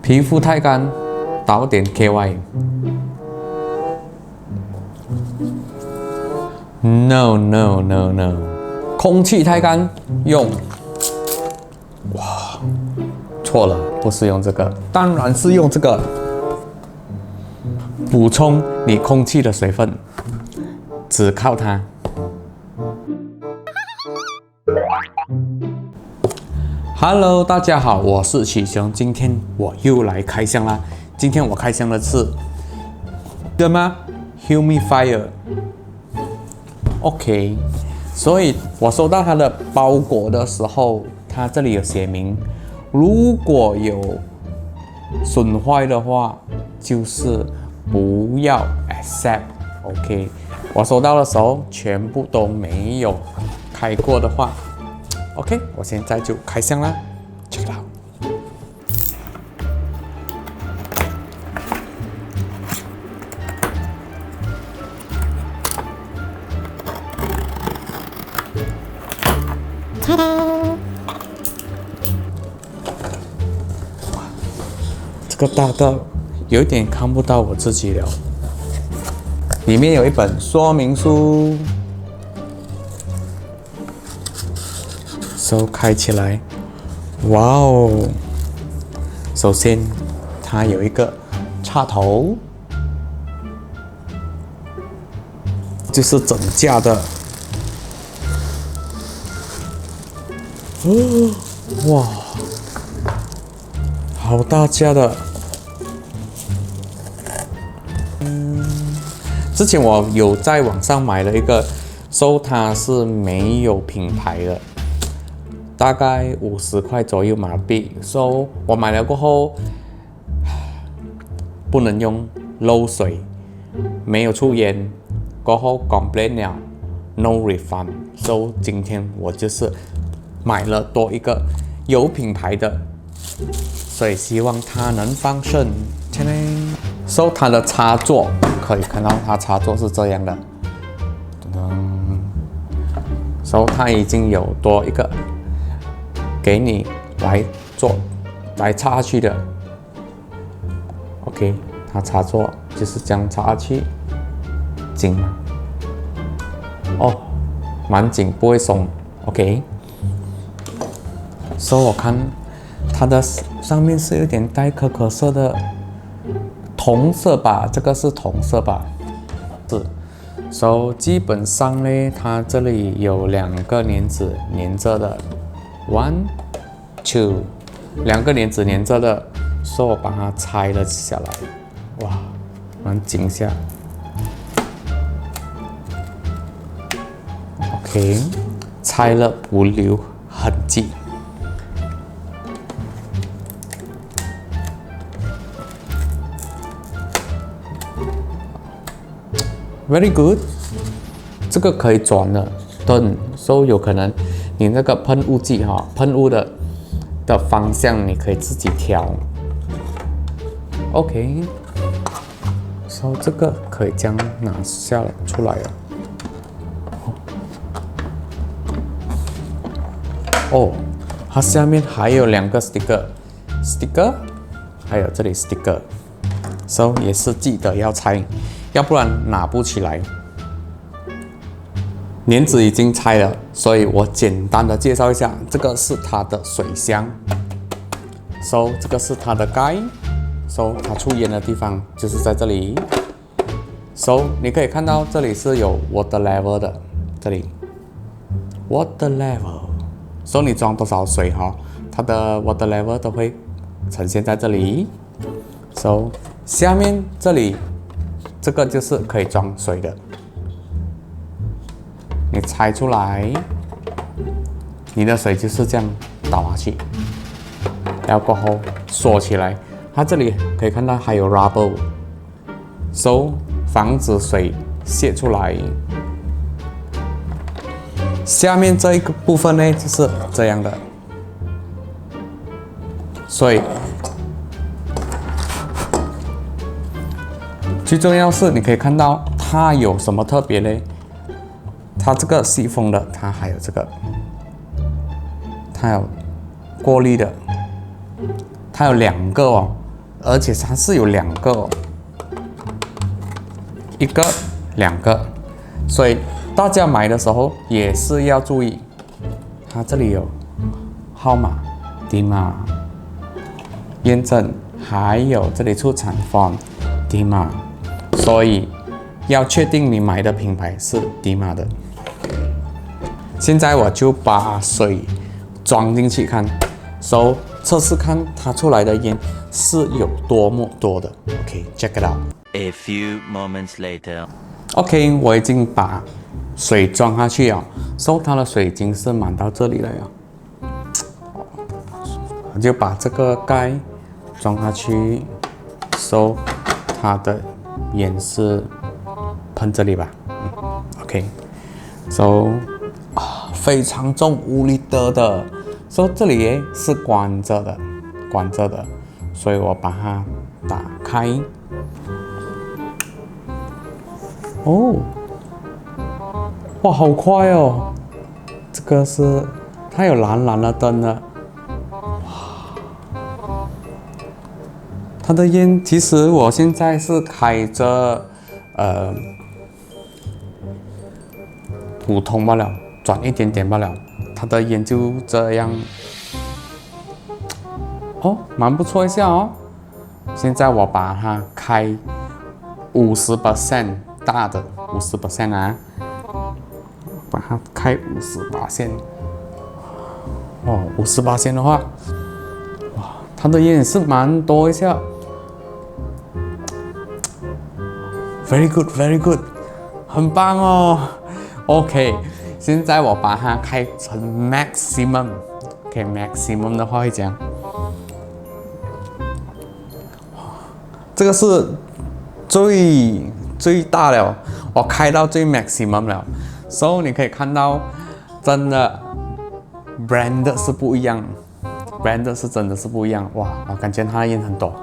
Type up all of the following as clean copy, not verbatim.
皮肤太干，倒点 KY。No no no no， 空气太干用。哇，错了，不是用这个，当然是用这个。补充你空气的水分，只靠它。Hello， 大家好，我是启雄，今天我又来开箱啦。今天我开箱的是什么 ？Humidifier。OK， 所以我收到它的包裹的时候，它这里有写明，如果有损坏的话，就是不要 accept。OK， 我收到的时候全部都没有开过的话。OK， 我现在就开箱啦 ，check it out。哒哒！这个大到有一点看不到我自己了。里面有一本说明书。手开起来，哇哦！首先，它有一个插头，就是整架的。哦，哇，好大架的。之前我有在网上买了一个，它是没有品牌的。大概50块左右马币，我买了过后不能用，漏水，没有出烟，过后 complain 了 ，no refund。今天我就是买了多一个有品牌的，所以希望它能放顺。它的插座可以看到，它插座是这样的，它已经有多一个。给你来插下去的 ，OK， 它插座就是这样插下去，紧吗？哦，蛮紧，不会松 ，OK。我看它的上面是有点带可可色的同色吧，这个是同色吧？是。基本上呢，它这里有2个粘纸粘着的。1、2， 2个粘纸粘着的，我把它拆了下来，哇，蛮紧下。OK， 拆了不留痕迹。Very good， 这个可以转的灯，有可能。你那个喷雾剂喷雾的方向你可以自己调。OK， 这个可以这样拿出来了。哦，它下面还有2个 sticker， 还有这里 sticker， 也是记得要拆，要不然拿不起来。粘纸已经拆了，所以我简单的介绍一下，这个是它的水箱，这个是它的盖，它出烟的地方就是在这里，你可以看到这里是有 water level 的，这里 water level， 你装多少水它的 water level 都会呈现在这里，下面这里这个就是可以装水的。你拆出来，你的水就是这样倒下去，然后过后锁起来。它这里可以看到还有 rubber， 防止水泄出来。下面这一个部分呢，就是这样的，所以最重要是你可以看到它有什么特别呢？它这个吸风的，它还有这个，它有过滤的，它有2个而且它是有2个哦，1个、2个，所以大家买的时候也是要注意，它这里有号码、D 码、验证，还有这里出厂方 D 码，所以要确定你买的品牌是 D 码的。现在我就把水装进去看，测试看它出来的烟是有多么多的。OK，check it out。A few moments later. OK， 我已经把水装下去了，它的水已经是满到这里了呀。我就把这个盖装下去，它的烟是喷这里吧。OK， 非常重，5立德的。这里是关着的，所以我把它打开。哦，哇，好快哦！这个是它有蓝蓝的灯了。它的烟其实我现在是开着普通罢了，转一点点罢了。它的烟就这样，哦，蛮不错一下哦。现在我把它开50%大的50%啊，把它开50%。哦，50%的话，哇，它的烟是蛮多一下。Very good, very good， 很棒哦。OK， 现在我把它开成 maximum。OK，maximum 的话会这样。这个是最大了，我开到最 maximum 了。你可以看到，真的 brand 是不一样 ，brand 是真的是不一样。哇，我感觉它的烟很多。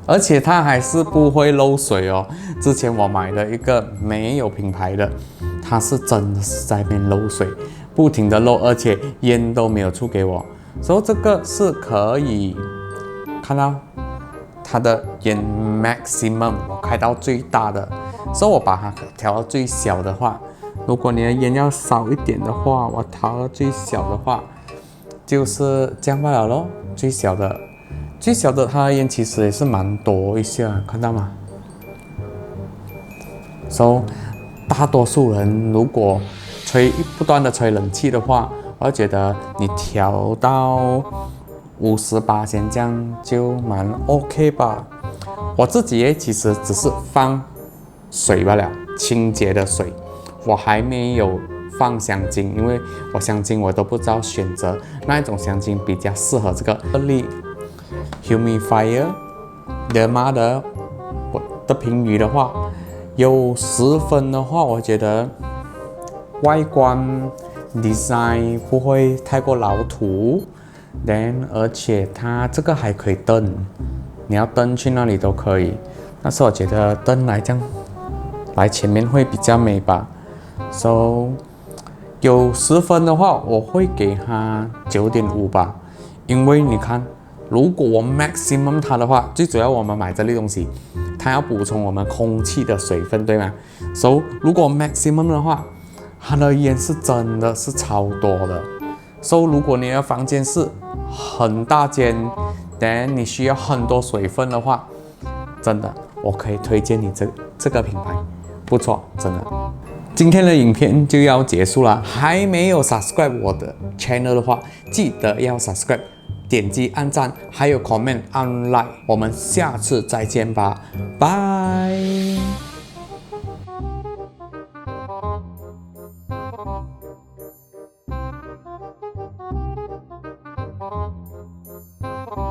而且它还是不会漏水哦。之前我买的一个没有品牌的，它是真的是在那边漏水，不停的漏，而且烟都没有出给我。这个是可以看到它的烟 maximum， 我开到最大的，我把它调到最小的话，如果你的烟要少一点的话，我调到最小的话，就是这样罢了咯，最小的它的烟其实也是蛮多一下，看到吗？大多数人如果不断的吹冷气的话，我觉得你调到50%这样就蛮 OK 吧。我自己其实只是放水罢了，清洁的水，我还没有放香精，因为香精我都不知道选择那一种香精比较适合这个humidifier 的妈的，我的评语的话，有10分的话，我觉得外观 design 不会太过老土，而且它这个还可以蹬，你要蹬去那里都可以。但是我觉得蹬来这样来前面会比较美吧。有10分的话，我会给它9.5吧，因为你看。如果我 maximum 它的话，最主要我们买这类东西，它要补充我们空气的水分，对吗？如果 maximum 的话，它的烟是真的是超多的。如果你的房间是很大间，你需要很多水分的话，真的，我可以推荐你这个品牌，不错，真的。今天的影片就要结束了，还没有 subscribe 我的 channel 的话，记得要 subscribe。点击按赞，还有 comment 按 like， 我们下次再见吧，拜。